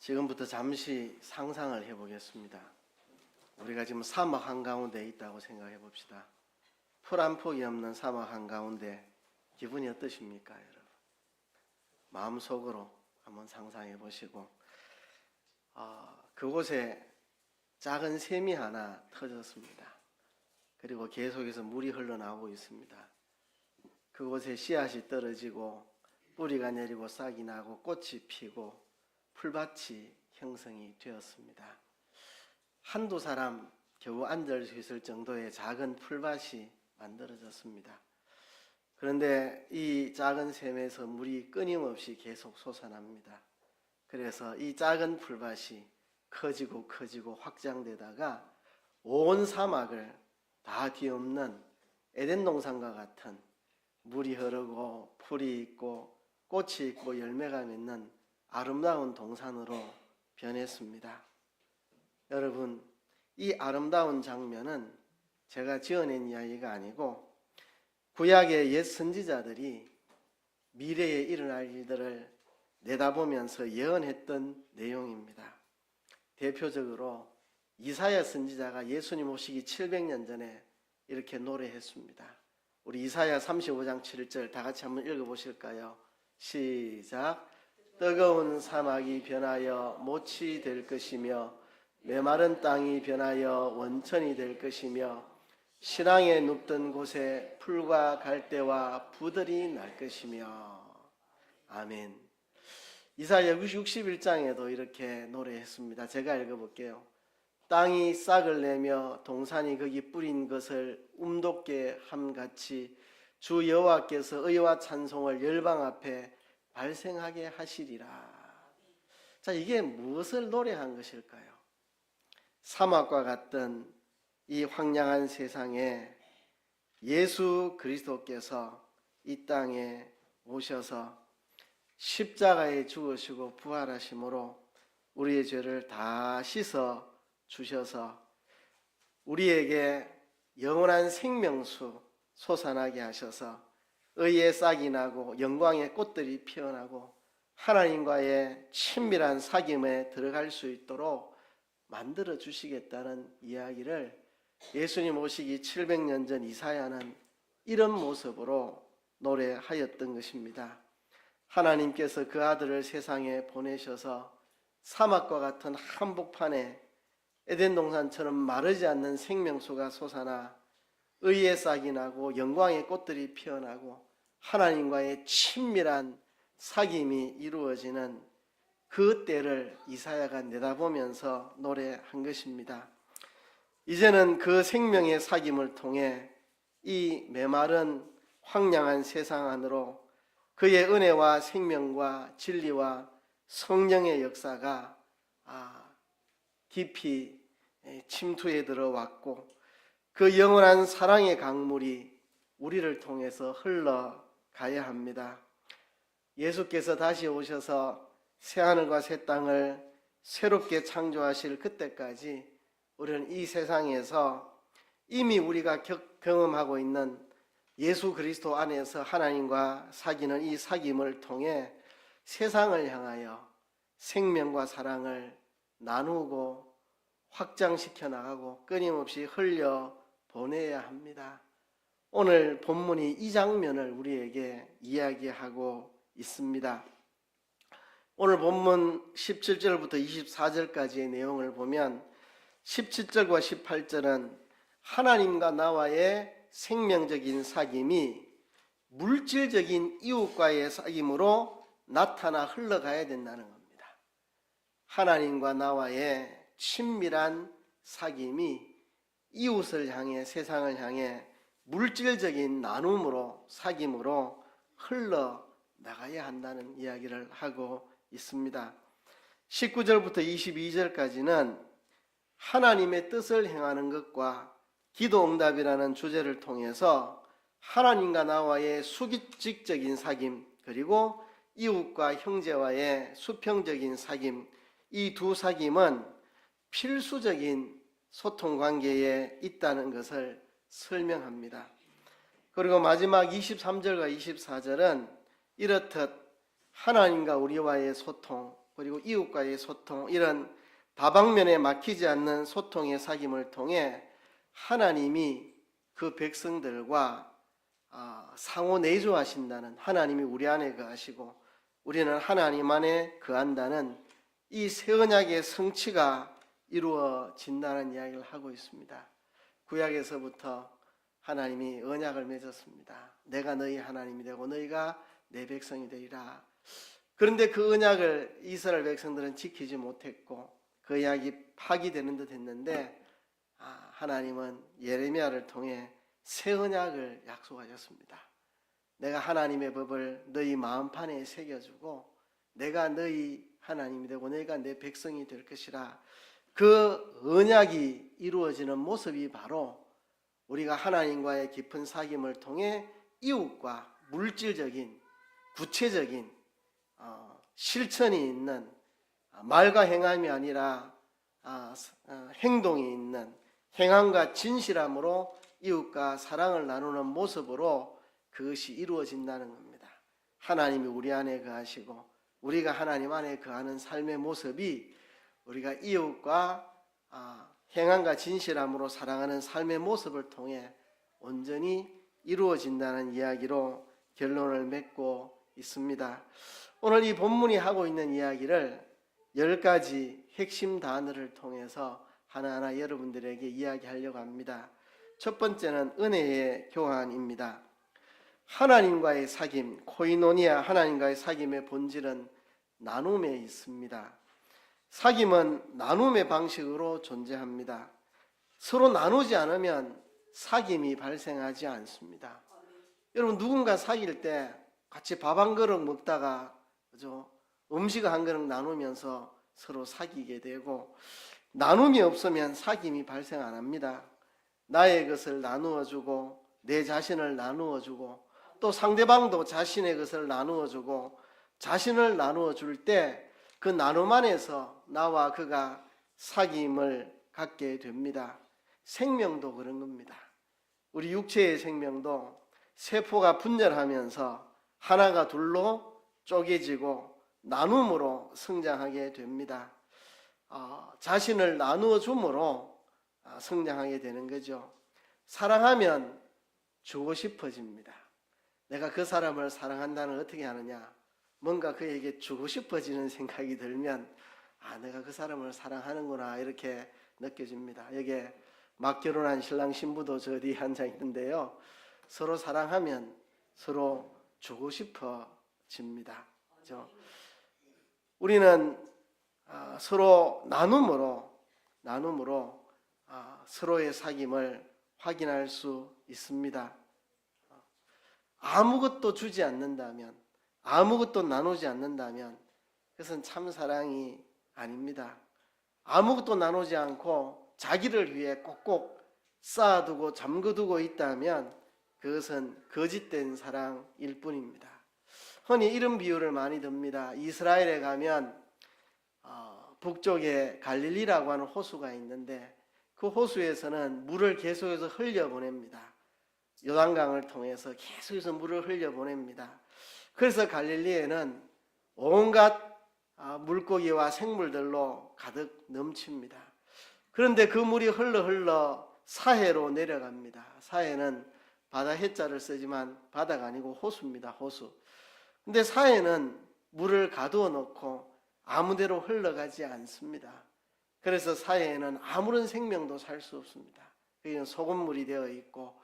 지금부터 잠시 상상을 해보겠습니다. 우리가 지금 사막 한가운데 있다고 생각해 봅시다. 풀 한 폭이 없는 사막 한가운데 기분이 어떠십니까, 여러분? 마음속으로 한번 상상해 보시고 그곳에 작은 샘이 하나 터졌습니다. 그리고 계속해서 물이 흘러나오고 있습니다. 그곳에 씨앗이 떨어지고 뿌리가 내리고 싹이 나고 꽃이 피고 풀밭이 형성이 되었습니다. 한두 사람 겨우 앉을 수 있을 정도의 작은 풀밭이 만들어졌습니다. 그런데 이 작은 샘에서 물이 끊임없이 계속 솟아납니다. 그래서 이 작은 풀밭이 커지고 확장되다가 온 사막을 다 뒤엎는 에덴 동산과 같은 물이 흐르고 풀이 있고 꽃이 있고 열매가 맺는 아름다운 동산으로 변했습니다. 여러분, 이 아름다운 장면은 제가 지어낸 이야기가 아니고 구약의 옛 선지자들이 미래에 일어날 일들을 내다보면서 예언했던 내용입니다. 대표적으로 이사야 선지자가 예수님 오시기 700년 전에 이렇게 노래했습니다. 우리 이사야 35장 7절 다 같이 한번 읽어보실까요? 시작. 뜨거운 사막이 변하여 모치 될 것이며 메마른 땅이 변하여 원천이 될 것이며 신앙에 눕던 곳에 풀과 갈대와 부들이 날 것이며. 아멘. 이사야 61장에도 이렇게 노래했습니다. 제가 읽어볼게요. 땅이 싹을 내며 동산이 거기 뿌린 것을 움돋게 함같이 주 여호와께서 의와 찬송을 열방 앞에 발생하게 하시리라. 자, 이게 무엇을 노래한 것일까요? 사막과 같던 이 황량한 세상에 예수 그리스도께서 이 땅에 오셔서 십자가에 죽으시고 부활하심으로 우리의 죄를 다 씻어 주셔서 우리에게 영원한 생명수 솟아나게 하셔서 의의 싹이 나고 영광의 꽃들이 피어나고 하나님과의 친밀한 사귐에 들어갈 수 있도록 만들어 주시겠다는 이야기를 예수님 오시기 700년 전 이사야는 이런 모습으로 노래하였던 것입니다. 하나님께서 그 아들을 세상에 보내셔서 사막과 같은 한복판에 에덴 동산처럼 마르지 않는 생명수가 솟아나 의의 싹이 나고 영광의 꽃들이 피어나고 하나님과의 친밀한 사귐이 이루어지는 그 때를 이사야가 내다보면서 노래한 것입니다. 이제는 그 생명의 사귐을 통해 이 메마른 황량한 세상 안으로 그의 은혜와 생명과 진리와 성령의 역사가 깊이 침투해 들어왔고 그 영원한 사랑의 강물이 우리를 통해서 흘러가야 합니다. 예수께서 다시 오셔서 새하늘과 새 땅을 새롭게 창조하실 그때까지 우리는 이 세상에서 이미 우리가 경험하고 있는 예수 그리스도 안에서 하나님과 사귀는 이 사귐을 통해 세상을 향하여 생명과 사랑을 나누고 확장시켜 나가고 끊임없이 흘려보내야 합니다. 오늘 본문이 이 장면을 우리에게 이야기하고 있습니다. 오늘 본문 17절부터 24절까지의 내용을 보면 17절과 18절은 하나님과 나와의 생명적인 사귐이 물질적인 이웃과의 사귐으로 나타나 흘러가야 된다는 겁니다. 하나님과 나와의 친밀한 사귐이 이웃을 향해 세상을 향해 물질적인 나눔으로 사귐으로 흘러나가야 한다는 이야기를 하고 있습니다. 19절부터 22절까지는 하나님의 뜻을 행하는 것과 기도응답이라는 주제를 통해서 하나님과 나와의 수직적인 사귐 그리고 이웃과 형제와의 수평적인 사귐, 이 두 사귐은 필수적인 소통관계에 있다는 것을 설명합니다. 그리고 마지막 23절과 24절은 이렇듯 하나님과 우리와의 소통, 그리고 이웃과의 소통, 이런 다방면에 막히지 않는 소통의 사귐을 통해 하나님이 그 백성들과 상호 내조하신다는, 하나님이 우리 안에 거하시고 우리는 하나님 안에 거한다는 이 새 언약의 성취가 이루어진다는 이야기를 하고 있습니다. 구약에서부터 하나님이 언약을 맺었습니다. 내가 너희 하나님이 되고 너희가 내 백성이 되리라. 그런데 그 언약을 이스라엘 백성들은 지키지 못했고 그 언약이 파기되는 듯 했는데 하나님은 예레미야를 통해 새 언약을 약속하셨습니다. 내가 하나님의 법을 너희 마음판에 새겨주고 내가 너희 하나님이 되고 너희가 내 백성이 될 것이라. 그 언약이 이루어지는 모습이 바로 우리가 하나님과의 깊은 사귐을 통해 이웃과 물질적인 구체적인 실천이 있는, 말과 행함이 아니라 행동이 있는, 행함과 진실함으로 이웃과 사랑을 나누는 모습으로 그것이 이루어진다는 겁니다. 하나님이 우리 안에 거하시고 우리가 하나님 안에 거하는 삶의 모습이 우리가 이웃과 행함과 진실함으로 사랑하는 삶의 모습을 통해 온전히 이루어진다는 이야기로 결론을 맺고 있습니다. 오늘 이 본문이 하고 있는 이야기를 10가지 핵심 단어를 통해서 하나하나 여러분들에게 이야기하려고 합니다. 첫 번째는 은혜의 교환입니다. 하나님과의 사귐, 코이노니아, 하나님과의 사귐의 본질은 나눔에 있습니다. 사귐은 나눔의 방식으로 존재합니다. 서로 나누지 않으면 사귐이 발생하지 않습니다. 여러분, 누군가 사귈 때 같이 밥 한 그릇 먹다가 그죠? 음식을 한 그릇 나누면서 서로 사귀게 되고, 나눔이 없으면 사귐이 발생 안 합니다. 나의 것을 나누어 주고 내 자신을 나누어 주고 또 상대방도 자신의 것을 나누어 주고 자신을 나누어 줄 때 그 나눔 안에서 나와 그가 사귐을 갖게 됩니다. 생명도 그런 겁니다. 우리 육체의 생명도 세포가 분열하면서 하나가 둘로 쪼개지고 나눔으로 성장하게 됩니다. 자신을 나누어 줌으로 성장하게 되는 거죠. 사랑하면 주고 싶어집니다. 내가 그 사람을 사랑한다는 어떻게 하느냐? 뭔가 그에게 주고 싶어지는 생각이 들면 내가 그 사람을 사랑하는구나 이렇게 느껴집니다. 여기에 막 결혼한 신랑 신부도 저 뒤에 앉아 있는데요. 서로 사랑하면 서로 주고 싶어집니다. 그렇죠? 우리는 서로 나눔으로 서로의 사귐을 확인할 수 있습니다. 아무것도 주지 않는다면, 아무것도 나누지 않는다면 그것은 참 사랑이 아닙니다. 아무것도 나누지 않고 자기를 위해 꼭꼭 쌓아두고 잠궈두고 있다면 그것은 거짓된 사랑일 뿐입니다. 흔히 이런 비유를 많이 듭니다. 이스라엘에 가면 북쪽에 갈릴리라고 하는 호수가 있는데 그 호수에서는 물을 계속해서 흘려보냅니다. 요단강을 통해서 계속해서 물을 흘려보냅니다. 그래서 갈릴리에는 온갖 물고기와 생물들로 가득 넘칩니다. 그런데 그 물이 흘러 사해로 내려갑니다. 사해는 바다 해자를 쓰지만 바다가 아니고 호수입니다. 호수. 근데 사해는 물을 가두어 놓고 아무데로 흘러가지 않습니다. 그래서 사해에는 아무런 생명도 살 수 없습니다. 거기는 소금물이 되어 있고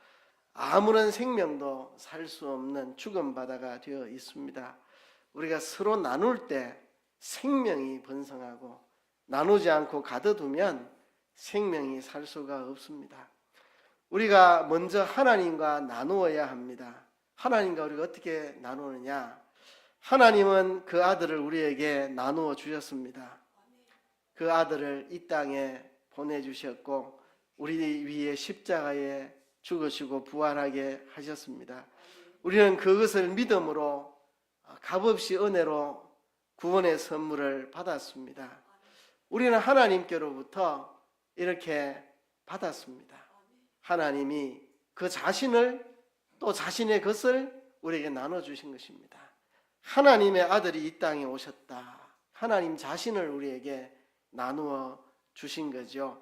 아무런 생명도 살 수 없는 죽은 바다가 되어 있습니다. 우리가 서로 나눌 때 생명이 번성하고 나누지 않고 가둬두면 생명이 살 수가 없습니다. 우리가 먼저 하나님과 나누어야 합니다. 하나님과 우리가 어떻게 나누느냐? 하나님은 그 아들을 우리에게 나누어 주셨습니다. 그 아들을 이 땅에 보내주셨고 우리 위에 십자가에 죽으시고 부활하게 하셨습니다. 우리는 그것을 믿음으로 값없이 은혜로 구원의 선물을 받았습니다. 우리는 하나님께로부터 이렇게 받았습니다. 하나님이 그 자신을 또 자신의 것을 우리에게 나눠주신 것입니다. 하나님의 아들이 이 땅에 오셨다 하나님 자신을 우리에게 나누어 주신 거죠.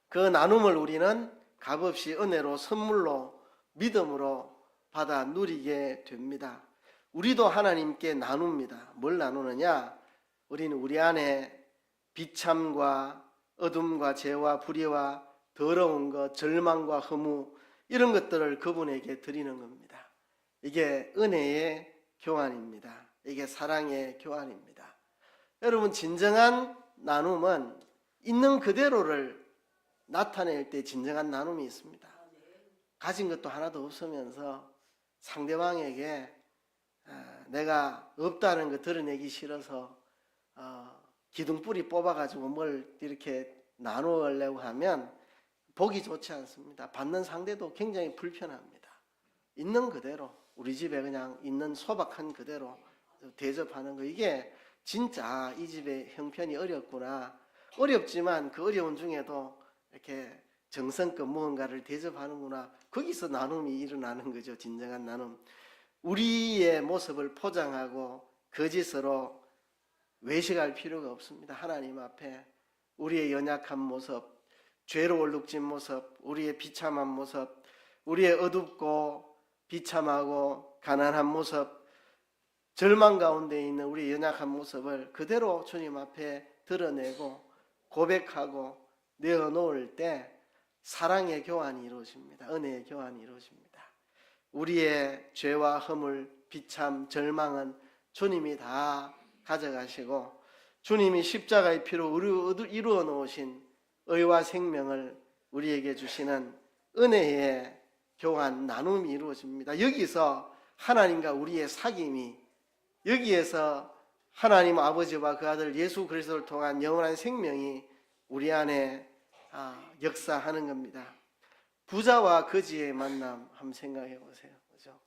그 나눔을 우리는 값없이 은혜로 선물로 믿음으로 받아 누리게 됩니다. 우리도 하나님께 나눕니다. 뭘 나누느냐? 우리는 우리 안에 비참과 어둠과 죄와 불의와 더러운 것, 절망과 허무 이런 것들을 그분에게 드리는 겁니다. 이게 은혜의 교환입니다. 이게 사랑의 교환입니다. 여러분, 진정한 나눔은 있는 그대로를 나타낼 때 진정한 나눔이 있습니다. 가진 것도 하나도 없으면서 상대방에게 내가 없다는 거 드러내기 싫어서 기둥뿌리 뽑아가지고 뭘 이렇게 나누려고 하면 보기 좋지 않습니다. 받는 상대도 굉장히 불편합니다. 있는 그대로 우리 집에 그냥 있는 소박한 그대로 대접하는 거, 이게 진짜 이 집의 형편이 어렵구나. 어렵지만 그 어려운 중에도 이렇게 정성껏 무언가를 대접하는구나. 거기서 나눔이 일어나는 거죠. 진정한 나눔. 우리의 모습을 포장하고 거짓으로 외식할 필요가 없습니다. 하나님 앞에 우리의 연약한 모습, 죄로 얼룩진 모습, 우리의 비참한 모습, 우리의 어둡고 비참하고 가난한 모습, 절망 가운데 있는 우리의 연약한 모습을 그대로 주님 앞에 드러내고 고백하고 내어놓을 때 사랑의 교환이 이루어집니다. 은혜의 교환이 이루어집니다. 우리의 죄와 허물, 비참, 절망은 주님이 다 가져가시고 주님이 십자가의 피로 이루어 놓으신 의와 생명을 우리에게 주시는 은혜의 교환, 나눔이 이루어집니다. 여기서 하나님과 우리의 사귐이, 여기에서 하나님 아버지와 그 아들 예수 그리스도를 통한 영원한 생명이 우리 안에 역사하는 겁니다. 부자와 거지의 만남 한번 생각해 보세요. 그죠?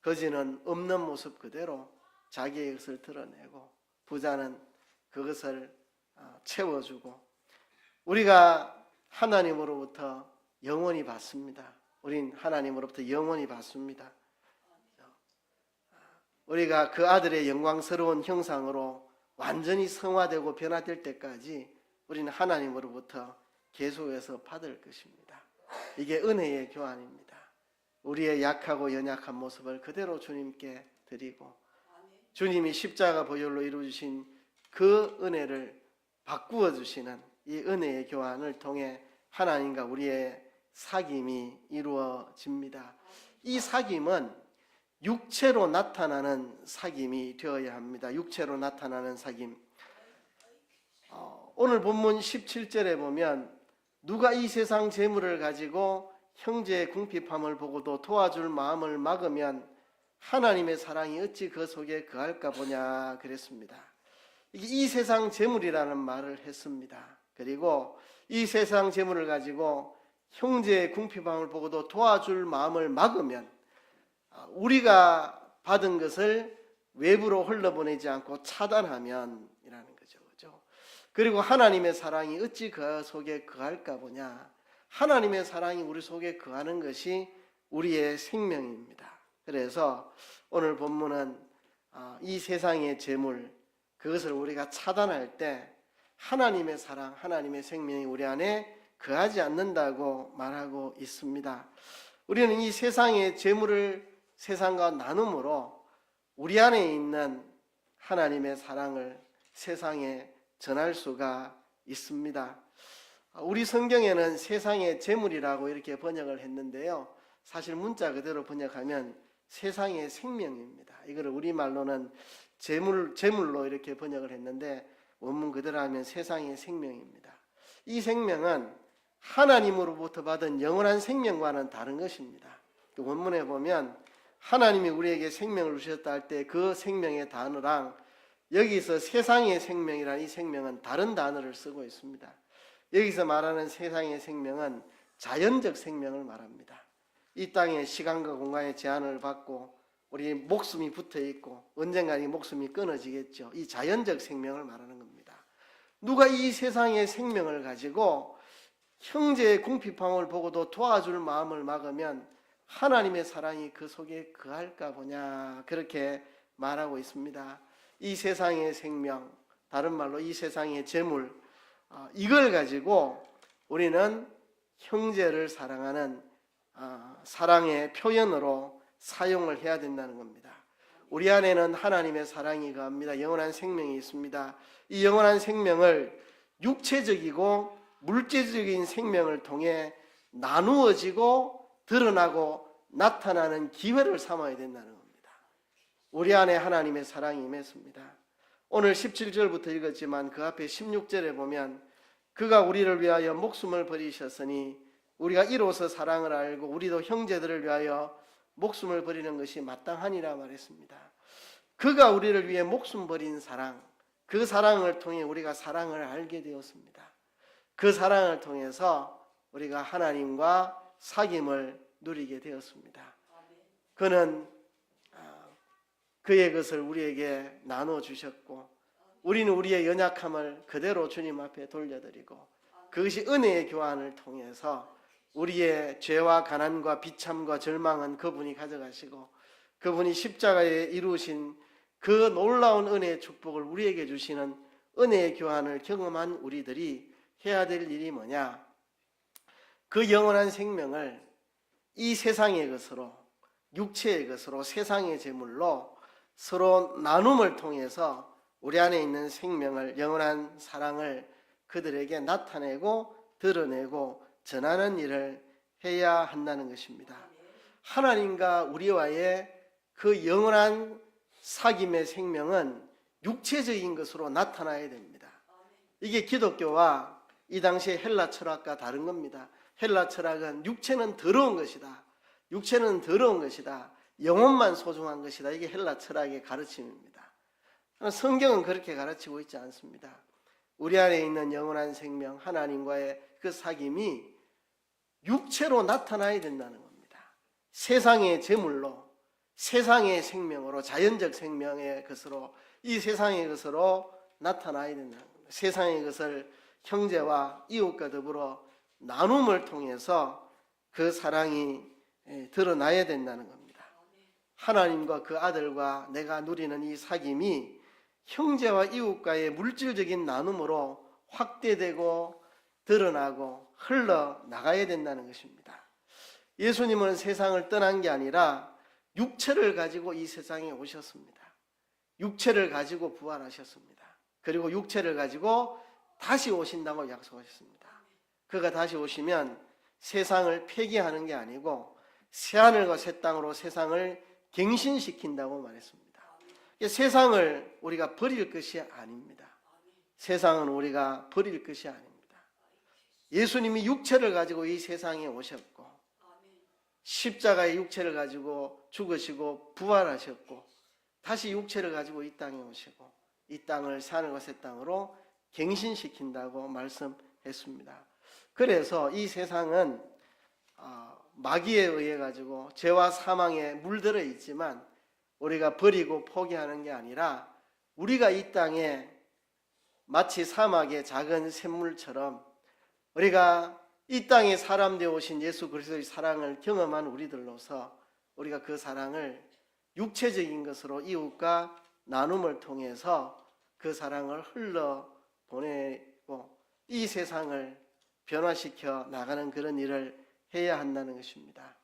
거지는 없는 모습 그대로 자기의 것을 드러내고 부자는 그것을 채워주고, 우리가 하나님으로부터 영원히 받습니다. 우린 하나님으로부터 영원히 받습니다. 우리가 그 아들의 영광스러운 형상으로 완전히 성화되고 변화될 때까지 우리는 하나님으로부터 계속해서 받을 것입니다. 이게 은혜의 교환입니다. 우리의 약하고 연약한 모습을 그대로 주님께 드리고 주님이 십자가 보혈로 이루어주신 그 은혜를 바꾸어 주시는 이 은혜의 교환을 통해 하나님과 우리의 사귐이 이루어집니다. 이 사귐은 육체로 나타나는 사귐이 되어야 합니다. 육체로 나타나는 사귐. 오늘 본문 17절에 보면 누가 이 세상 재물을 가지고 형제의 궁핍함을 보고도 도와줄 마음을 막으면 하나님의 사랑이 어찌 그 속에 거할까 보냐 그랬습니다. 이 세상 재물이라는 말을 했습니다. 그리고 이 세상 재물을 가지고 형제의 궁핍함을 보고도 도와줄 마음을 막으면, 우리가 받은 것을 외부로 흘러보내지 않고 차단하면 이라는 거죠. 그죠? 그리고 하나님의 사랑이 어찌 그 속에 거할까 보냐. 하나님의 사랑이 우리 속에 거하는 것이 우리의 생명입니다. 그래서 오늘 본문은 이 세상의 재물, 그것을 우리가 차단할 때 하나님의 사랑, 하나님의 생명이 우리 안에 거하지 않는다고 말하고 있습니다. 우리는 이 세상의 재물을 세상과 나눔으로 우리 안에 있는 하나님의 사랑을 세상에 전할 수가 있습니다. 우리 성경에는 세상의 재물이라고 이렇게 번역을 했는데요, 사실 문자 그대로 번역하면 세상의 생명입니다. 이거를 우리말로는 재물로 이렇게 번역을 했는데 원문 그대로 하면 세상의 생명입니다. 이 생명은 하나님으로부터 받은 영원한 생명과는 다른 것입니다. 원문에 보면 하나님이 우리에게 생명을 주셨다 할 때 그 생명의 단어랑 여기서 세상의 생명이라는 이 생명은 다른 단어를 쓰고 있습니다. 여기서 말하는 세상의 생명은 자연적 생명을 말합니다. 이 땅에 시간과 공간의 제한을 받고 우리 목숨이 붙어 있고 언젠가 이 목숨이 끊어지겠죠. 이 자연적 생명을 말하는 겁니다. 누가 이 세상의 생명을 가지고 형제의 궁핍함을 보고도 도와줄 마음을 막으면 하나님의 사랑이 그 속에 거할까 보냐, 그렇게 말하고 있습니다. 이 세상의 생명, 다른 말로 이 세상의 재물, 이걸 가지고 우리는 형제를 사랑하는 사랑의 표현으로 사용을 해야 된다는 겁니다. 우리 안에는 하나님의 사랑이 거합니다. 영원한 생명이 있습니다. 이 영원한 생명을 육체적이고 물질적인 생명을 통해 나누어지고 드러나고 나타나는 기회를 삼아야 된다는 겁니다. 우리 안에 하나님의 사랑이 임했습니다. 오늘 17절부터 읽었지만 그 앞에 16절에 보면 그가 우리를 위하여 목숨을 버리셨으니 우리가 이로써 사랑을 알고 우리도 형제들을 위하여 목숨을 버리는 것이 마땅하니라 말했습니다. 그가 우리를 위해 목숨 버린 사랑, 그 사랑을 통해 우리가 사랑을 알게 되었습니다. 그 사랑을 통해서 우리가 하나님과 사귐을 누리게 되었습니다. 그는 그의 것을 우리에게 나눠주셨고 우리는 우리의 연약함을 그대로 주님 앞에 돌려드리고 그것이 은혜의 교환을 통해서 우리의 죄와 가난과 비참과 절망은 그분이 가져가시고 그분이 십자가에 이루신 그 놀라운 은혜의 축복을 우리에게 주시는 은혜의 교환을 경험한 우리들이 해야 될 일이 뭐냐? 그 영원한 생명을 이 세상의 것으로, 육체의 것으로, 세상의 재물로 서로 나눔을 통해서 우리 안에 있는 생명을, 영원한 사랑을 그들에게 나타내고 드러내고 전하는 일을 해야 한다는 것입니다. 하나님과 우리와의 그 영원한 사귐의 생명은 육체적인 것으로 나타나야 됩니다. 이게 기독교와 이 당시의 헬라 철학과 다른 겁니다. 헬라 철학은 육체는 더러운 것이다. 육체는 더러운 것이다. 영혼만 소중한 것이다. 이게 헬라 철학의 가르침입니다. 성경은 그렇게 가르치고 있지 않습니다. 우리 안에 있는 영원한 생명, 하나님과의 그 사귐이 육체로 나타나야 된다는 겁니다. 세상의 재물로, 세상의 생명으로, 자연적 생명의 것으로, 이 세상의 것으로 나타나야 된다는 겁니다. 세상의 것을 형제와 이웃과 더불어 나눔을 통해서 그 사랑이 드러나야 된다는 겁니다. 하나님과 그 아들과 내가 누리는 이 사귐이 형제와 이웃과의 물질적인 나눔으로 확대되고 드러나고 흘러나가야 된다는 것입니다. 예수님은 세상을 떠난 게 아니라 육체를 가지고 이 세상에 오셨습니다. 육체를 가지고 부활하셨습니다. 그리고 육체를 가지고 다시 오신다고 약속하셨습니다. 그가 다시 오시면 세상을 폐기하는 게 아니고 새하늘과 새 땅으로 세상을 갱신시킨다고 말했습니다. 세상을 우리가 버릴 것이 아닙니다. 세상은 우리가 버릴 것이 아닙니다. 예수님이 육체를 가지고 이 세상에 오셨고 십자가의 육체를 가지고 죽으시고 부활하셨고 다시 육체를 가지고 이 땅에 오시고 이 땅을 새하늘과 새 땅으로 갱신시킨다고 말씀했습니다. 그래서 이 세상은 마귀에 의해 가지고 죄와 사망에 물들어 있지만 우리가 버리고 포기하는 게 아니라 우리가 이 땅에 마치 사막의 작은 샘물처럼 우리가 이 땅에 사람 되어 오신 예수 그리스도의 사랑을 경험한 우리들로서 우리가 그 사랑을 육체적인 것으로 이웃과 나눔을 통해서 그 사랑을 흘러보내고 이 세상을 변화시켜 나가는 그런 일을 해야 한다는 것입니다.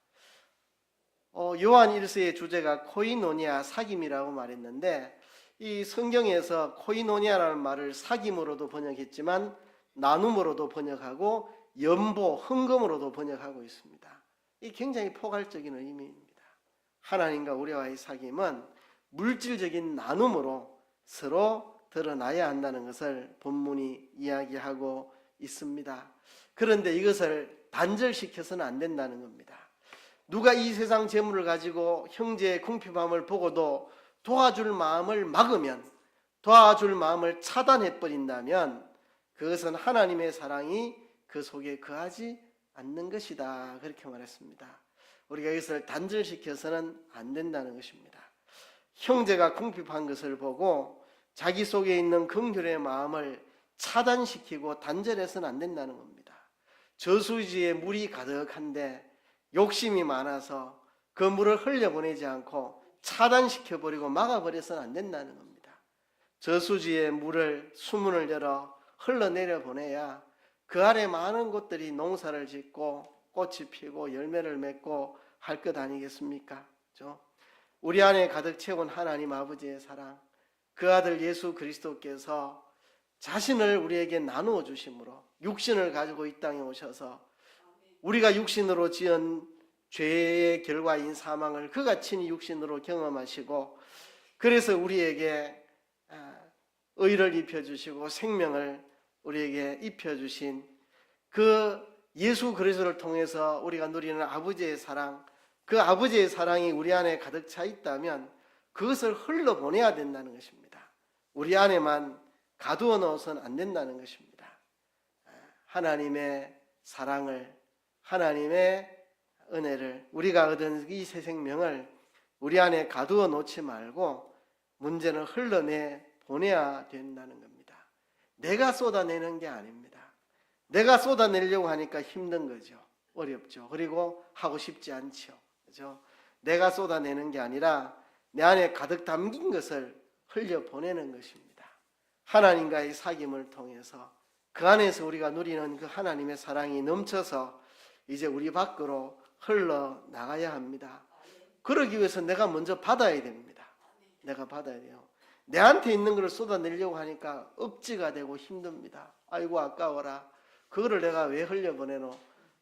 요한 1서의 주제가 코이노니아, 사귐이라고 말했는데 이 성경에서 코이노니아라는 말을 사귐으로도 번역했지만 나눔으로도 번역하고 연보, 헌금으로도 번역하고 있습니다. 이 굉장히 포괄적인 의미입니다. 하나님과 우리와의 사귐은 물질적인 나눔으로 서로 드러나야 한다는 것을 본문이 이야기하고 있습니다. 그런데 이것을 단절시켜서는 안 된다는 겁니다. 누가 이 세상 재물을 가지고 형제의 궁핍함을 보고도 도와줄 마음을 막으면, 도와줄 마음을 차단해버린다면 그것은 하나님의 사랑이 그 속에 거하지 않는 것이다. 그렇게 말했습니다. 우리가 이것을 단절시켜서는 안 된다는 것입니다. 형제가 궁핍한 것을 보고 자기 속에 있는 긍휼의 마음을 차단시키고 단절해서는 안 된다는 겁니다. 저수지에 물이 가득한데 욕심이 많아서 그 물을 흘려보내지 않고 차단시켜버리고 막아버려서는 안 된다는 겁니다. 저수지의 물을 수문을 열어 흘러내려 보내야 그 아래 많은 곳들이 농사를 짓고 꽃이 피고 열매를 맺고 할 것 아니겠습니까? 그렇죠? 우리 안에 가득 채운 하나님 아버지의 사랑, 그 아들 예수 그리스도께서 자신을 우리에게 나누어 주심으로 육신을 가지고 이 땅에 오셔서 우리가 육신으로 지은 죄의 결과인 사망을 그가 친히 육신으로 경험하시고 그래서 우리에게 의를 입혀주시고 생명을 우리에게 입혀주신 그 예수 그리스도를 통해서 우리가 누리는 아버지의 사랑, 그 아버지의 사랑이 우리 안에 가득 차 있다면 그것을 흘러보내야 된다는 것입니다. 우리 안에만 가두어 넣어서는 안 된다는 것입니다. 하나님의 사랑을, 하나님의 은혜를, 우리가 얻은 이 새 생명을 우리 안에 가두어 놓지 말고 문제는 흘러내 보내야 된다는 겁니다. 내가 쏟아내는 게 아닙니다. 내가 쏟아내려고 하니까 힘든 거죠. 어렵죠. 그리고 하고 싶지 않죠. 그죠? 내가 쏟아내는 게 아니라 내 안에 가득 담긴 것을 흘려보내는 것입니다. 하나님과의 사귐을 통해서 그 안에서 우리가 누리는 그 하나님의 사랑이 넘쳐서 이제 우리 밖으로 흘러나가야 합니다. 그러기 위해서 내가 먼저 받아야 됩니다. 내가 받아야 돼요. 내한테 있는 것을 쏟아내려고 하니까 억지가 되고 힘듭니다. 아이고 아까워라. 그거를 내가 왜 흘려보내노?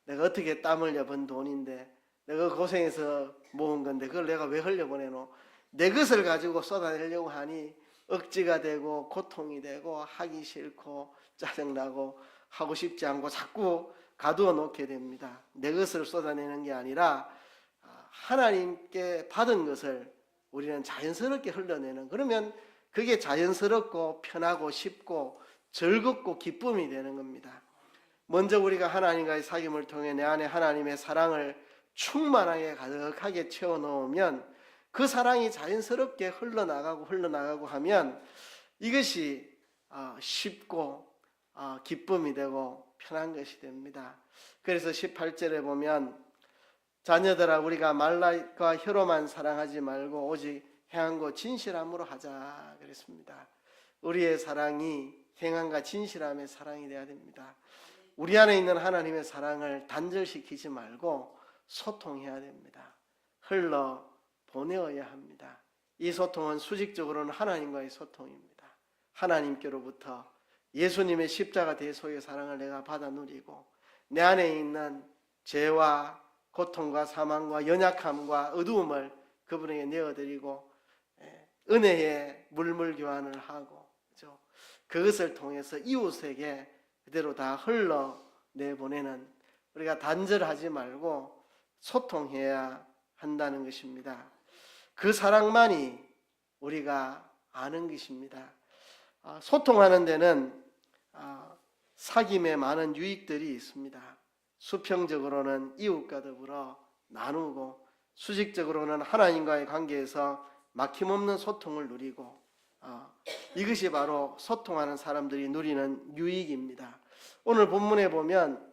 내가 어떻게 땀 흘려 번 돈인데 내가 고생해서 모은 건데 그걸 내가 왜 흘려보내노? 내 것을 가지고 쏟아내려고 하니 억지가 되고 고통이 되고 하기 싫고 짜증나고 하고 싶지 않고 자꾸 가두어 놓게 됩니다. 내 것을 쏟아내는 게 아니라 하나님께 받은 것을 우리는 자연스럽게 흘러내는, 그러면 그게 자연스럽고 편하고 쉽고 즐겁고 기쁨이 되는 겁니다. 먼저 우리가 하나님과의 사귐을 통해 내 안에 하나님의 사랑을 충만하게 가득하게 채워놓으면 그 사랑이 자연스럽게 흘러나가고 하면 이것이 쉽고 기쁨이 되고 편한 것이 됩니다. 그래서 18절에 보면 자녀들아 우리가 말과 혀로만 사랑하지 말고 오직 행함과 진실함으로 하자 그랬습니다. 우리의 사랑이 행함과 진실함의 사랑이 되어야 됩니다. 우리 안에 있는 하나님의 사랑을 단절시키지 말고 소통해야 됩니다. 흘러 보내어야 합니다. 이 소통은 수직적으로는 하나님과의 소통입니다. 하나님께로부터 예수님의 십자가 대속의 사랑을 내가 받아 누리고 내 안에 있는 죄와 고통과 사망과 연약함과 어두움을 그분에게 내어드리고 은혜의 물물 교환을 하고 그렇죠? 그것을 통해서 이웃에게 그대로 다 흘러내보내는, 우리가 단절하지 말고 소통해야 한다는 것입니다. 그 사랑만이 우리가 아는 것입니다. 소통하는 데는 사귐에 많은 유익들이 있습니다. 수평적으로는 이웃과 더불어 나누고 수직적으로는 하나님과의 관계에서 막힘없는 소통을 누리고 이것이 바로 소통하는 사람들이 누리는 유익입니다. 오늘 본문에 보면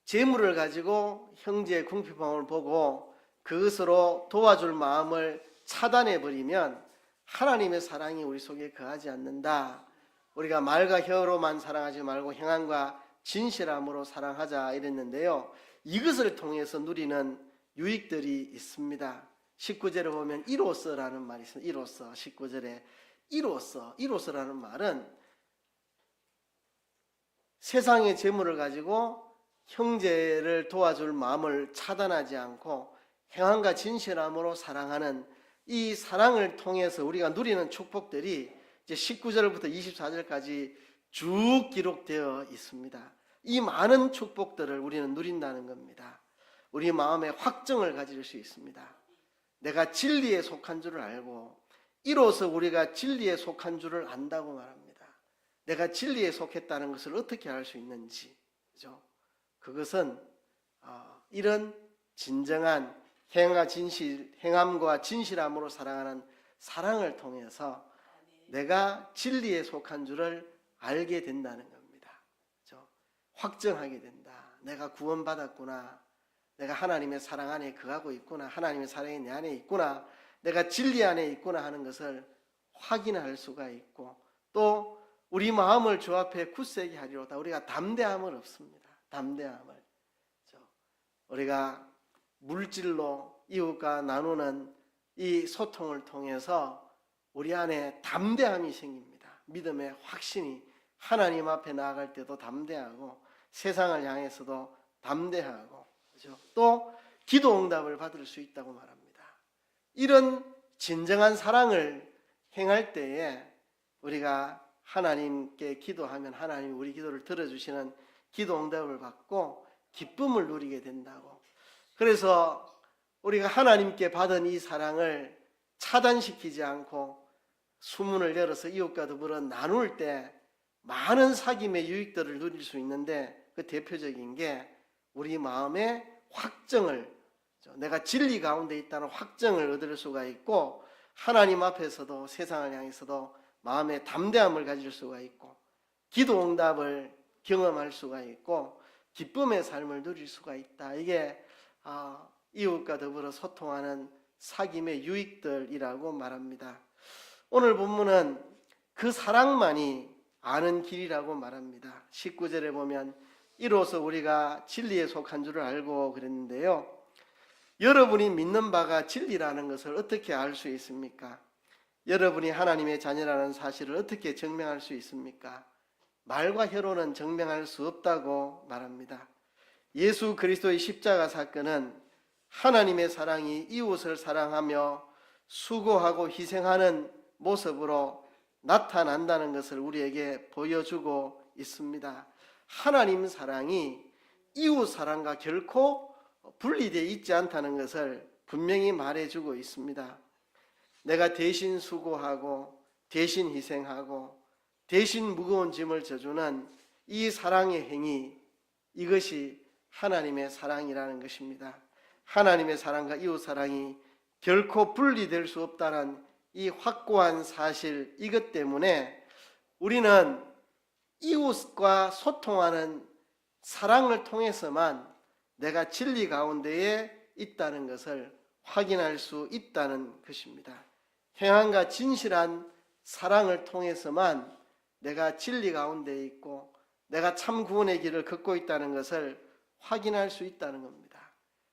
재물을 가지고 형제의 궁핍함을 보고 그것으로 도와줄 마음을 차단해버리면 하나님의 사랑이 우리 속에 거하지 않는다. 우리가 말과 혀로만 사랑하지 말고 행함과 진실함으로 사랑하자 이랬는데요. 이것을 통해서 누리는 유익들이 있습니다. 19절에 보면 이로써라는 말이 있습니다. 이로써 19절에 이로써라는 말은 세상의 재물을 가지고 형제를 도와줄 마음을 차단하지 않고 행함과 진실함으로 사랑하는 이 사랑을 통해서 우리가 누리는 축복들이 이제 19절부터 24절까지 쭉 기록되어 있습니다. 이 많은 축복들을 우리는 누린다는 겁니다. 우리 마음에 확정을 가질 수 있습니다. 내가 진리에 속한 줄을 알고 이로써 우리가 진리에 속한 줄을 안다고 말합니다. 내가 진리에 속했다는 것을 어떻게 알 수 있는지, 그죠? 그것은 이런 진정한 행함과 진실함으로 사랑하는 사랑을 통해서 내가 진리에 속한 줄을 알게 된다는 겁니다. 그죠? 확정하게 된다. 내가 구원받았구나. 내가 하나님의 사랑 안에 거하고 있구나. 하나님의 사랑이 내 안에 있구나. 내가 진리 안에 있구나 하는 것을 확인할 수가 있고, 또 우리 마음을 주 앞에 굳세게 하리로다. 우리가 담대함을 얻습니다. 담대함을. 우리가 물질로 이웃과 나누는 이 소통을 통해서 우리 안에 담대함이 생깁니다. 믿음의 확신이, 하나님 앞에 나아갈 때도 담대하고 세상을 향해서도 담대하고, 그렇죠? 또 기도 응답을 받을 수 있다고 말합니다. 이런 진정한 사랑을 행할 때에 우리가 하나님께 기도하면 하나님이 우리 기도를 들어주시는 기도 응답을 받고 기쁨을 누리게 된다고. 그래서 우리가 하나님께 받은 이 사랑을 차단시키지 않고 수문을 열어서 이웃과 더불어 나눌 때 많은 사귐의 유익들을 누릴 수 있는데, 그 대표적인 게 우리 마음의 확정을, 내가 진리 가운데 있다는 확정을 얻을 수가 있고, 하나님 앞에서도 세상을 향해서도 마음의 담대함을 가질 수가 있고, 기도 응답을 경험할 수가 있고, 기쁨의 삶을 누릴 수가 있다. 이게 이웃과 더불어 소통하는 사귐의 유익들이라고 말합니다. 오늘 본문은 그 사랑만이 아는 길이라고 말합니다. 19절에 보면 이로써 우리가 진리에 속한 줄을 알고 그랬는데요. 여러분이 믿는 바가 진리라는 것을 어떻게 알 수 있습니까? 여러분이 하나님의 자녀라는 사실을 어떻게 증명할 수 있습니까? 말과 혀로는 증명할 수 없다고 말합니다. 예수 그리스도의 십자가 사건은 하나님의 사랑이 이웃을 사랑하며 수고하고 희생하는 모습으로 나타난다는 것을 우리에게 보여주고 있습니다. 하나님 사랑이 이웃 사랑과 결코 분리되어 있지 않다는 것을 분명히 말해주고 있습니다. 내가 대신 수고하고 대신 희생하고 대신 무거운 짐을 져주는 이 사랑의 행위, 이것이 하나님의 사랑이라는 것입니다. 하나님의 사랑과 이웃 사랑이 결코 분리될 수 없다는 이 확고한 사실, 이것 때문에 우리는 이웃과 소통하는 사랑을 통해서만 내가 진리 가운데에 있다는 것을 확인할 수 있다는 것입니다. 행함과 진실한 사랑을 통해서만 내가 진리 가운데 있고 내가 참 구원의 길을 걷고 있다는 것을 확인할 수 있다는 겁니다.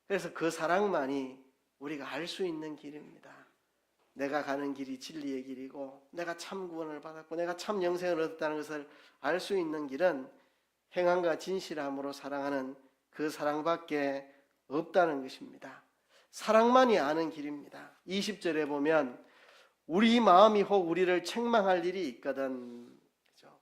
그래서 그 사랑만이 우리가 알 수 있는 길입니다. 내가 가는 길이 진리의 길이고 내가 참 구원을 받았고 내가 참 영생을 얻었다는 것을 알 수 있는 길은 행함과 진실함으로 사랑하는 그 사랑밖에 없다는 것입니다. 사랑만이 아는 길입니다. 20절에 보면 우리 마음이 혹 우리를 책망할 일이 있거든. 그렇죠?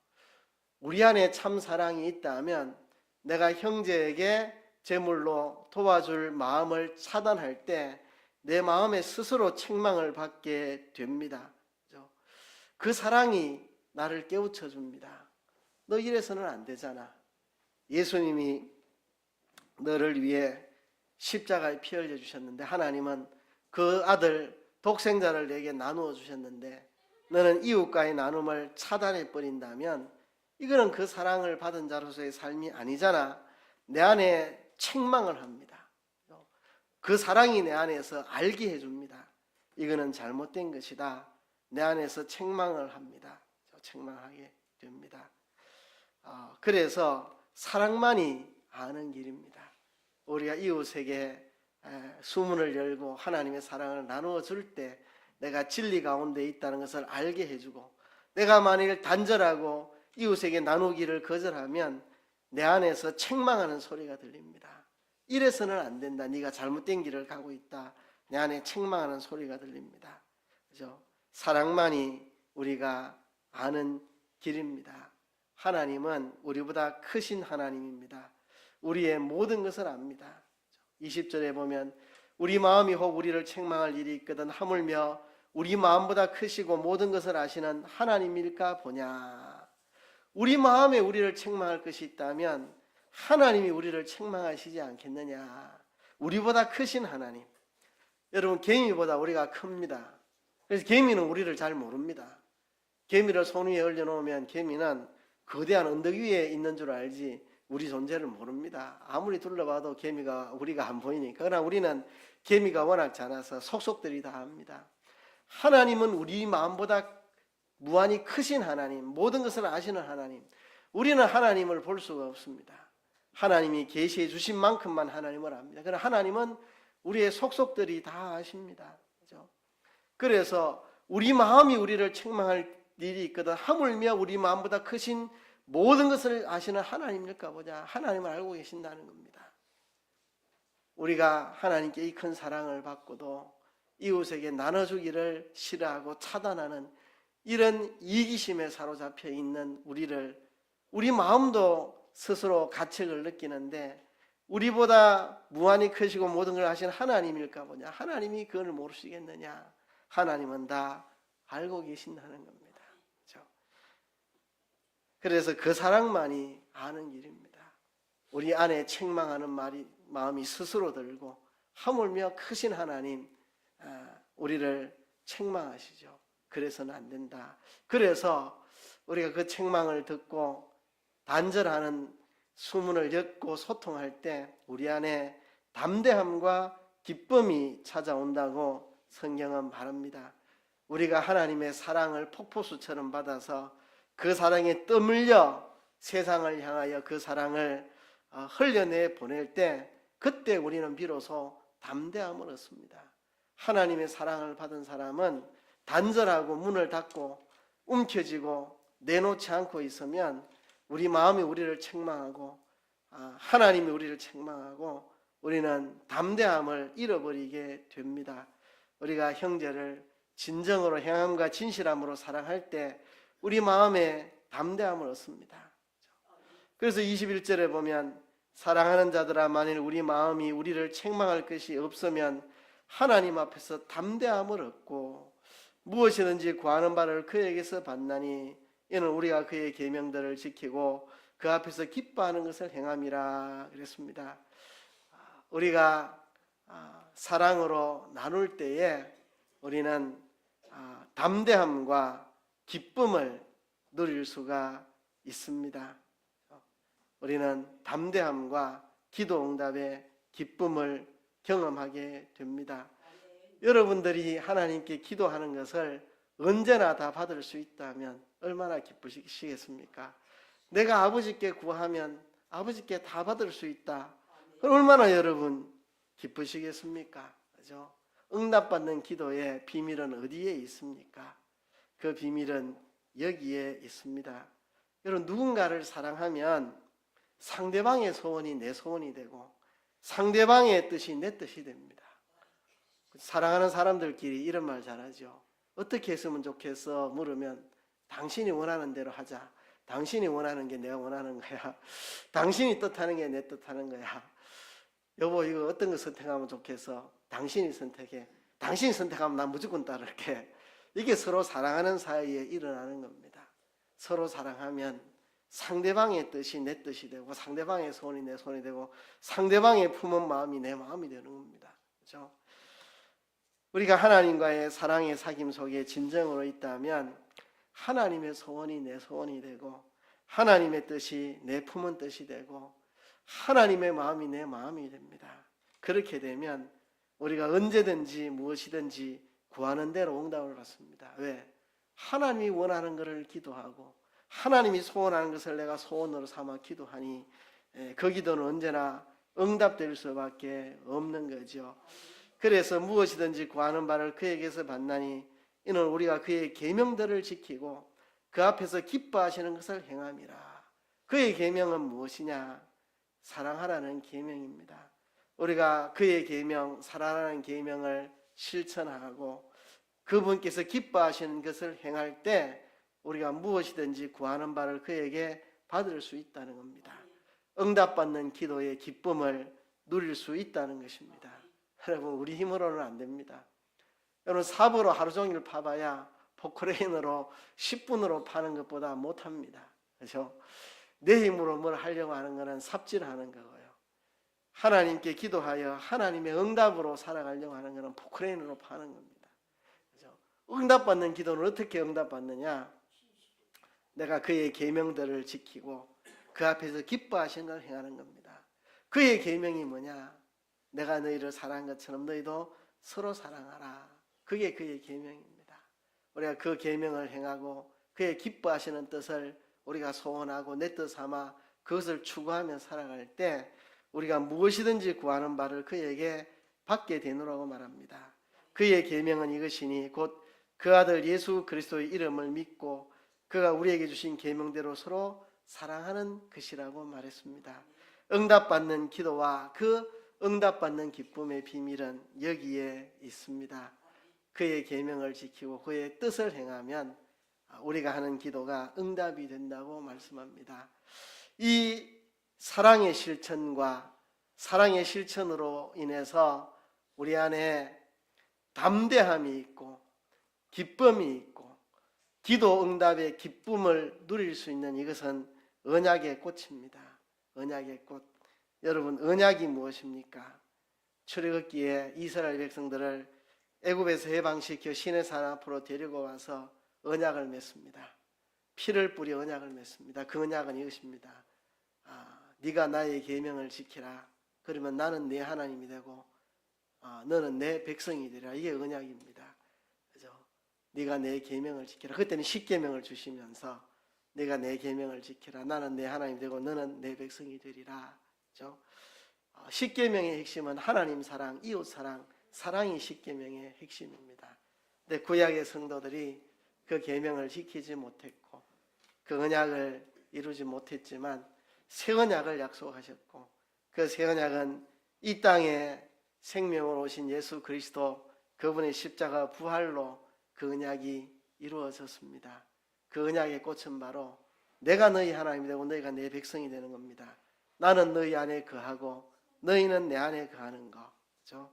우리 안에 참 사랑이 있다면 내가 형제에게 제물로 도와줄 마음을 차단할 때 내 마음에 스스로 책망을 받게 됩니다. 그렇죠? 그 사랑이 나를 깨우쳐 줍니다. 너 이래서는 안 되잖아. 예수님이 너를 위해 십자가에 피 흘려 주셨는데, 하나님은 그 아들 독생자를 내게 나누어 주셨는데 너는 이웃과의 나눔을 차단해 버린다면 이거는 그 사랑을 받은 자로서의 삶이 아니잖아. 내 안에 책망을 합니다. 그 사랑이 내 안에서 알게 해줍니다. 이거는 잘못된 것이다. 내 안에서 책망을 합니다. 책망하게 됩니다. 그래서 사랑만이 아는 길입니다. 우리가 이웃에게 수문을 열고 하나님의 사랑을 나누어 줄 때 내가 진리 가운데 있다는 것을 알게 해주고, 내가 만일 단절하고 이웃에게 나누기를 거절하면 내 안에서 책망하는 소리가 들립니다. 이래서는 안 된다. 네가 잘못된 길을 가고 있다. 내 안에 책망하는 소리가 들립니다. 그죠? 사랑만이 우리가 아는 길입니다. 하나님은 우리보다 크신 하나님입니다. 우리의 모든 것을 압니다. 20절에 보면 우리 마음이 혹 우리를 책망할 일이 있거든 하물며 우리 마음보다 크시고 모든 것을 아시는 하나님일까 보냐. 우리 마음에 우리를 책망할 것이 있다면 하나님이 우리를 책망하시지 않겠느냐. 우리보다 크신 하나님. 여러분, 개미보다 우리가 큽니다. 그래서 개미는 우리를 잘 모릅니다. 개미를 손 위에 올려놓으면 개미는 거대한 언덕 위에 있는 줄 알지 우리 존재를 모릅니다. 아무리 둘러봐도 개미가 우리가 안 보이니까. 그러나 우리는 개미가 워낙 작아서 속속들이 다 압니다. 하나님은 우리 마음보다 무한히 크신 하나님, 모든 것을 아시는 하나님. 우리는 하나님을 볼 수가 없습니다. 하나님이 계시해 주신 만큼만 하나님을 압니다. 그러나 하나님은 우리의 속속들이 다 아십니다. 그렇죠? 그래서 우리 마음이 우리를 책망할 일이 있거든 하물며 우리 마음보다 크신 모든 것을 아시는 하나님일까 보자. 하나님을 알고 계신다는 겁니다. 우리가 하나님께 이 큰 사랑을 받고도 이웃에게 나눠주기를 싫어하고 차단하는 이런 이기심에 사로잡혀 있는 우리 마음도 스스로 가책을 느끼는데 우리보다 무한히 크시고 모든 걸 아시는 하나님일까 보냐. 하나님이 그걸 모르시겠느냐. 하나님은 다 알고 계신다는 겁니다. 그렇죠? 그래서 그 사랑만이 아는 길입니다. 우리 안에 책망하는 마음이 스스로 들고 하물며 크신 하나님 우리를 책망하시죠. 그래서는 안 된다. 그래서 우리가 그 책망을 듣고 단절하는 수문을 엮고 소통할 때 우리 안에 담대함과 기쁨이 찾아온다고 성경은 말합니다. 우리가 하나님의 사랑을 폭포수처럼 받아서 그 사랑에 떠밀려 세상을 향하여 그 사랑을 흘려내 보낼 때 그때 우리는 비로소 담대함을 얻습니다. 하나님의 사랑을 받은 사람은 단절하고 문을 닫고 움켜쥐고 내놓지 않고 있으면 우리 마음이 우리를 책망하고 하나님이 우리를 책망하고 우리는 담대함을 잃어버리게 됩니다. 우리가 형제를 진정으로 행함과 진실함으로 사랑할 때 우리 마음에 담대함을 얻습니다. 그래서 21절에 보면 사랑하는 자들아 만일 우리 마음이 우리를 책망할 것이 없으면 하나님 앞에서 담대함을 얻고 무엇이든지 구하는 바를 그에게서 받나니 이는 우리가 그의 계명들을 지키고 그 앞에서 기뻐하는 것을 행함이라 그랬습니다. 우리가 사랑으로 나눌 때에 우리는 담대함과 기쁨을 누릴 수가 있습니다. 우리는 담대함과 기도 응답의 기쁨을 경험하게 됩니다. 여러분들이 하나님께 기도하는 것을 언제나 다 받을 수 있다면 얼마나 기쁘시겠습니까? 내가 아버지께 구하면 아버지께 다 받을 수 있다. 얼마나 여러분 기쁘시겠습니까? 그죠? 응답받는 기도의 비밀은 어디에 있습니까? 그 비밀은 여기에 있습니다. 여러분 누군가를 사랑하면 상대방의 소원이 내 소원이 되고 상대방의 뜻이 내 뜻이 됩니다. 사랑하는 사람들끼리 이런 말 잘하죠. 어떻게 했으면 좋겠어 물으면 당신이 원하는 대로 하자. 당신이 원하는 게 내가 원하는 거야. 당신이 뜻하는 게 내 뜻하는 거야. 여보 이거 어떤 거 선택하면 좋겠어? 당신이 선택해. 당신이 선택하면 난 무조건 따를게. 이게 서로 사랑하는 사이에 일어나는 겁니다. 서로 사랑하면 상대방의 뜻이 내 뜻이 되고 상대방의 소원이 내 소원이 되고 상대방의 품은 마음이 내 마음이 되는 겁니다. 그렇죠? 우리가 하나님과의 사랑의 사귐 속에 진정으로 있다면 하나님의 소원이 내 소원이 되고 하나님의 뜻이 내 품은 뜻이 되고 하나님의 마음이 내 마음이 됩니다. 그렇게 되면 우리가 언제든지 무엇이든지 구하는 대로 응답을 받습니다. 왜? 하나님이 원하는 것을 기도하고 하나님이 소원하는 것을 내가 소원으로 삼아 기도하니 그 기도는 언제나 응답될 수밖에 없는 거죠. 그래서 무엇이든지 구하는 바를 그에게서 받나니 이는 우리가 그의 계명들을 지키고 그 앞에서 기뻐하시는 것을 행함이라. 그의 계명은 무엇이냐? 사랑하라는 계명입니다. 우리가 그의 계명, 사랑하라는 계명을 실천하고 그분께서 기뻐하시는 것을 행할 때 우리가 무엇이든지 구하는 바를 그에게 받을 수 있다는 겁니다. 응답받는 기도의 기쁨을 누릴 수 있다는 것입니다. 여러분 우리 힘으로는 안 됩니다. 여러분 삽으로 하루 종일 파봐야 포크레인으로 10분으로 파는 것보다 못합니다. 그렇죠? 내 힘으로 뭘 하려고 하는 것은 삽질하는 거고요. 하나님께 기도하여 하나님의 응답으로 살아가려고 하는 것은 포크레인으로 파는 겁니다. 그렇죠? 응답받는 기도는 어떻게 응답받느냐? 내가 그의 계명들을 지키고 그 앞에서 기뻐하시는 걸 행하는 겁니다. 그의 계명이 뭐냐? 내가 너희를 사랑한 것처럼 너희도 서로 사랑하라. 그게 그의 계명입니다. 우리가 그 계명을 행하고 그의 기뻐하시는 뜻을 우리가 소원하고 내 뜻 삼아 그것을 추구하며 살아갈 때 우리가 무엇이든지 구하는 바를 그에게 받게 되노라고 말합니다. 그의 계명은 이것이니 곧 그 아들 예수 그리스도의 이름을 믿고 그가 우리에게 주신 계명대로 서로 사랑하는 것이라고 말했습니다. 응답받는 기도와 그 응답받는 기쁨의 비밀은 여기에 있습니다. 그의 계명을 지키고 그의 뜻을 행하면 우리가 하는 기도가 응답이 된다고 말씀합니다. 이 사랑의 실천과 사랑의 실천으로 인해서 우리 안에 담대함이 있고 기쁨이 있고 기도 응답의 기쁨을 누릴 수 있는 이것은 언약의 꽃입니다. 언약의 꽃. 여러분, 언약이 무엇입니까? 출애굽기에 이스라엘 백성들을 애굽에서 해방시켜 시내산 앞으로 데리고 와서 언약을 맺습니다. 피를 뿌려 언약을 맺습니다. 그 언약은 이것입니다. 네가 나의 계명을 지키라. 그러면 나는 네 하나님이 되고 너는 내 백성이 되리라. 이게 언약입니다. 그죠? 네가 내 계명을 지키라. 그때는 십계명을 주시면서 네가 내 계명을 지키라. 나는 내 하나님이 되고 너는 내 백성이 되리라. 그죠? 십계명의 핵심은 하나님 사랑, 이웃 사랑, 사랑이 십계명의 핵심입니다. 근데 구약의 성도들이 그 계명을 지키지 못했고 그 언약을 이루지 못했지만 새 언약을 약속하셨고 그 새 언약은 이 땅에 생명으로 오신 예수 그리스도 그분의 십자가 부활로 그 언약이 이루어졌습니다. 그 언약의 꽃은 바로 내가 너희 하나님이 되고 너희가 내 백성이 되는 겁니다. 나는 너희 안에 거하고 너희는 내 안에 거하는 거. 그렇죠?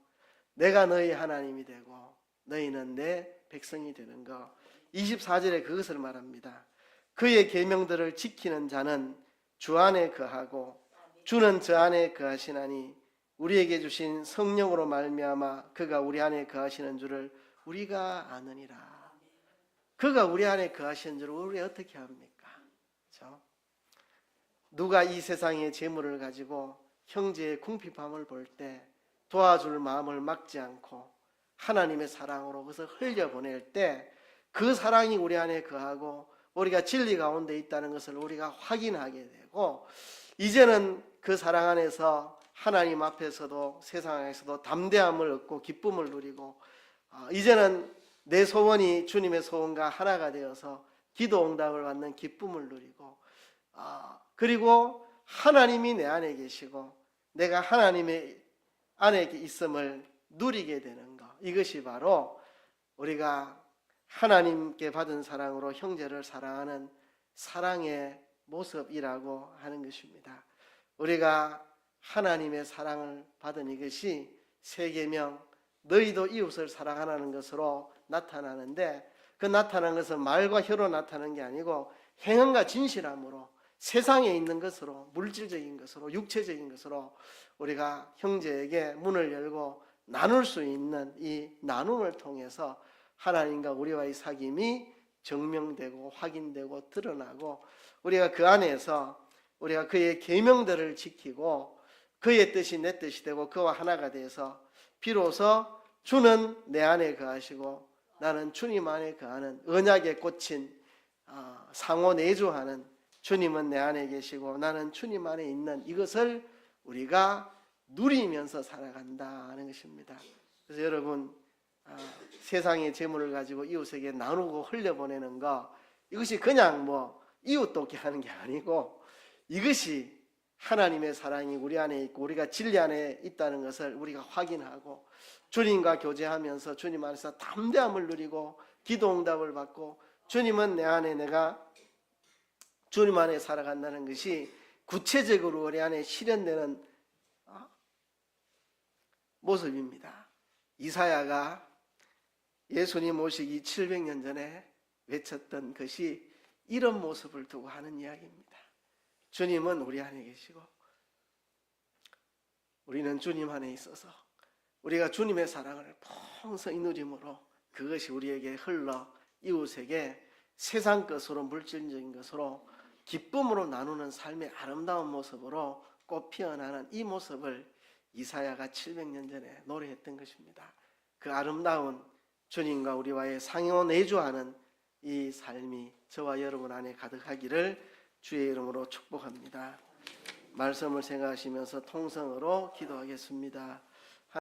내가 너희 하나님이 되고 너희는 내 백성이 되는 거. 24절에 그것을 말합니다. 그의 계명들을 지키는 자는 주 안에 거하고 주는 저 안에 거하시나니 우리에게 주신 성령으로 말미암아 그가 우리 안에 거하시는 줄을 우리가 아느니라. 그가 우리 안에 거하시는 줄을 우리 어떻게 합니까? 그렇죠? 누가 이 세상의 재물을 가지고 형제의 궁핍함을 볼 때 도와줄 마음을 막지 않고 하나님의 사랑으로 그것을 흘려보낼 때 그 사랑이 우리 안에 거하고 우리가 진리 가운데 있다는 것을 우리가 확인하게 되고 이제는 그 사랑 안에서 하나님 앞에서도 세상 안에서도 담대함을 얻고 기쁨을 누리고 이제는 내 소원이 주님의 소원과 하나가 되어서 기도 응답을 받는 기쁨을 누리고 그리고 하나님이 내 안에 계시고 내가 하나님의 안에 있음을 누리게 되는 것. 이것이 바로 우리가 하나님께 받은 사랑으로 형제를 사랑하는 사랑의 모습이라고 하는 것입니다. 우리가 하나님의 사랑을 받은 이것이 새 계명 너희도 이웃을 사랑하라는 것으로 나타나는데 그 나타난 것은 말과 혀로 나타나는 게 아니고 행함과 진실함으로 세상에 있는 것으로 물질적인 것으로 육체적인 것으로 우리가 형제에게 문을 열고 나눌 수 있는 이 나눔을 통해서 하나님과 우리와의 사귐이 증명되고 확인되고 드러나고 우리가 그 안에서 우리가 그의 계명들을 지키고 그의 뜻이 내 뜻이 되고 그와 하나가 돼서 비로소 주는 내 안에 거하시고 나는 주님 안에 거하는 언약에 꽂힌 상호 내조하는 주님은 내 안에 계시고 나는 주님 안에 있는 이것을 우리가 누리면서 살아간다는 것입니다. 그래서 여러분 세상의 재물을 가지고 이웃에게 나누고 흘려보내는 거 이것이 그냥 뭐 이웃 돕게 하는 게 아니고 이것이 하나님의 사랑이 우리 안에 있고 우리가 진리 안에 있다는 것을 우리가 확인하고 주님과 교제하면서 주님 안에서 담대함을 누리고 기도 응답을 받고 주님은 내 안에 내가 주님 안에 살아간다는 것이 구체적으로 우리 안에 실현되는 모습입니다. 이사야가 예수님 오시기 700년 전에 외쳤던 것이 이런 모습을 두고 하는 이야기입니다. 주님은 우리 안에 계시고 우리는 주님 안에 있어서 우리가 주님의 사랑을 풍성히 누림으로 그것이 우리에게 흘러 이웃에게 세상 것으로 물질적인 것으로 기쁨으로 나누는 삶의 아름다운 모습으로 꽃 피어나는 이 모습을 이사야가 700년 전에 노래했던 것입니다. 그 아름다운 주님과 우리와의 상호내주하는 이 삶이 저와 여러분 안에 가득하기를 주의 이름으로 축복합니다. 말씀을 생각하시면서 통성으로 기도하겠습니다.